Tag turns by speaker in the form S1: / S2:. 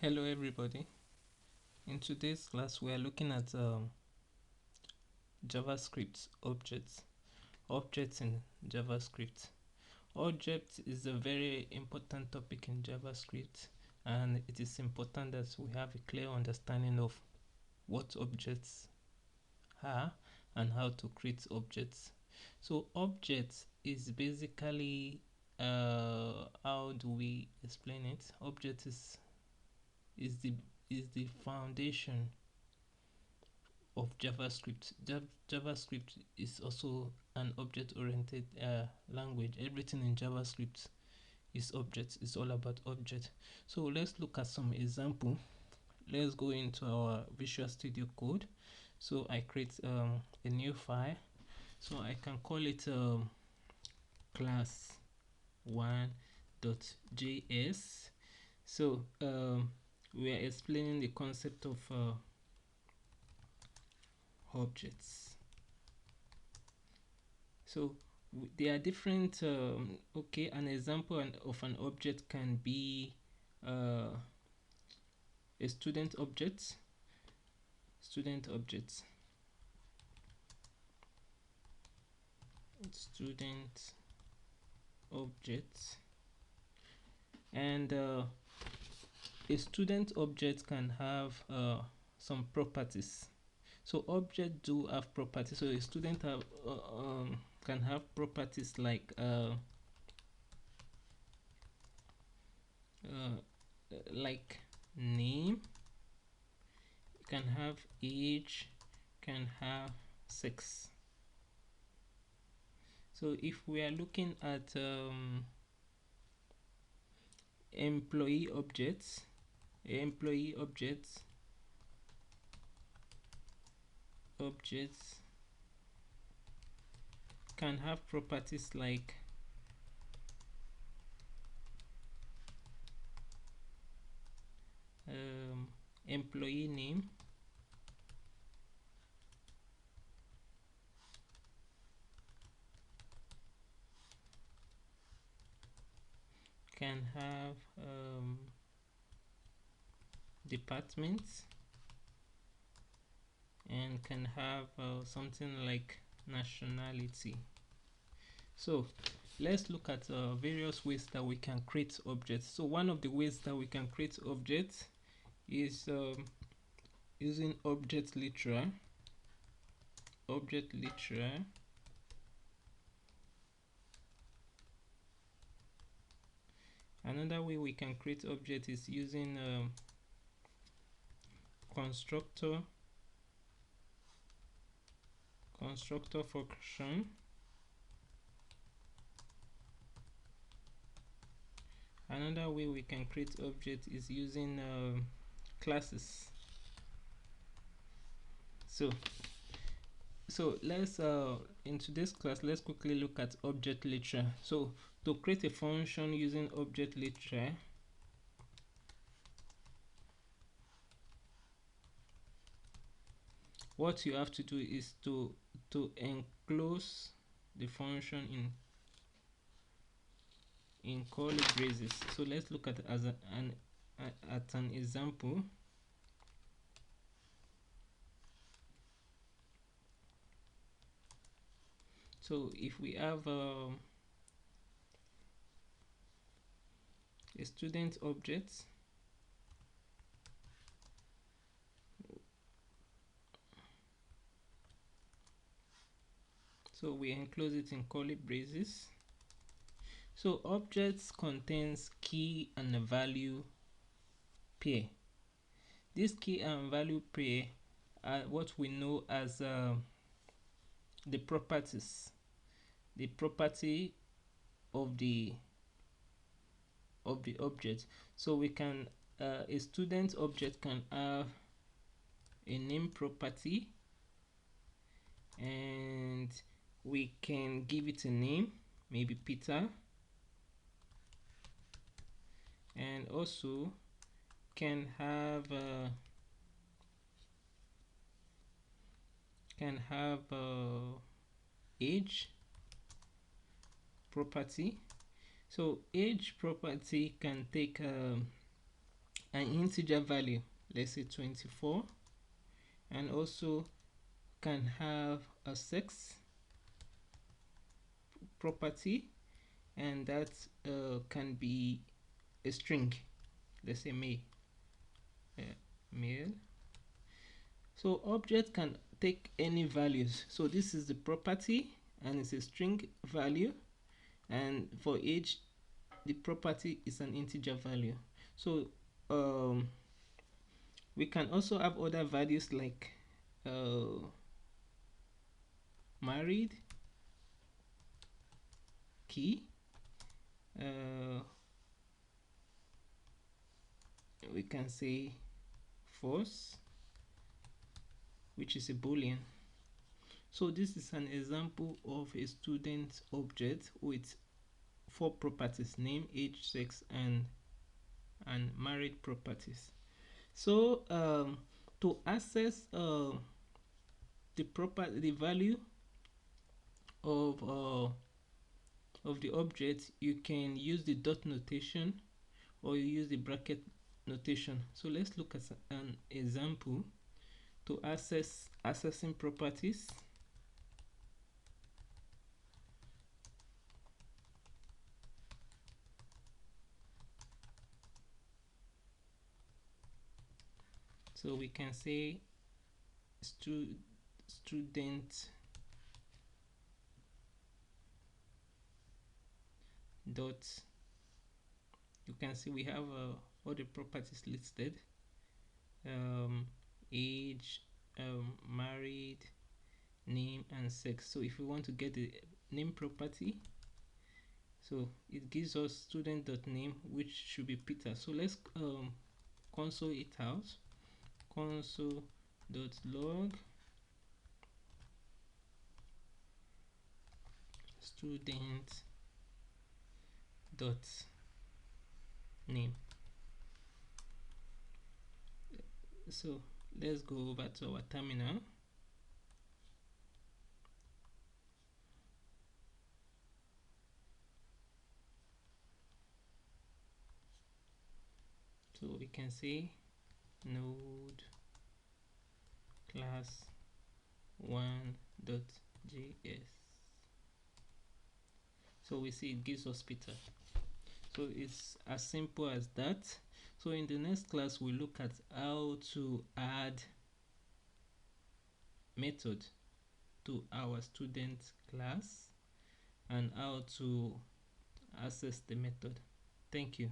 S1: Hello everybody. In today's class we are looking at JavaScript objects in JavaScript. Object is a very important topic in JavaScript, and it is important that we have a clear understanding of what objects are and how to create objects. So objects is basically how do we explain it? Object is the is the foundation of JavaScript. JavaScript is also an object-oriented language. Everything in JavaScript is objects. It's all about object. So let's look at some example. Let's go into our Visual Studio Code. So I create a new file. So I can call it class1.js. So we are explaining the concept of objects. So there are different okay, an example of an object can be a student object student object and a student object can have some properties. So objects do have properties. So a student can have properties like name, can have age, can have sex. So if we are looking at employee objects can have properties like employee name, can have departments, and can have something like nationality. So let's look at various ways that we can create objects. So one of the ways that we can create objects is using object literal. Another way we can create object is using constructor function. Another way we can create object is using classes. So let's in today's class, let's quickly look at object literal. So to create a function using object literal, what you have to do is to enclose the function in curly braces. So let's look at an example. So if we have a student object, so we enclose it in curly braces. So objects contains key and a value pair. This key and value pair are what we know as the properties, the property of the object. So we can a student object can have a name property, and we can give it a name, maybe Peter, and also can have age property. So age property can take an integer value, let's say 24, and also can have a sex property, and that can be a string, let's say male. So object can take any values. So this is the property, and it's a string value, and for age the property is an integer value. So we can also have other values like married, key, we can say false, which is a boolean. So this is an example of a student object with 4 properties: name, age, sex, and married properties. So to access the value of the object, you can use the dot notation or you use the bracket notation. So let's look at an example to accessing properties. So we can say student dot, you can see we have all the properties listed: age, married, name, and sex. So if we want to get the name property, so it gives us student.name, which should be Peter. So let's console it out. Console.log student.name. So let's go over to our terminal. So we can say node class 1.js. So we see it gives us Peter. So it's as simple as that. So in the next class we'll look at how to add method to our student class and how to access the method. Thank you.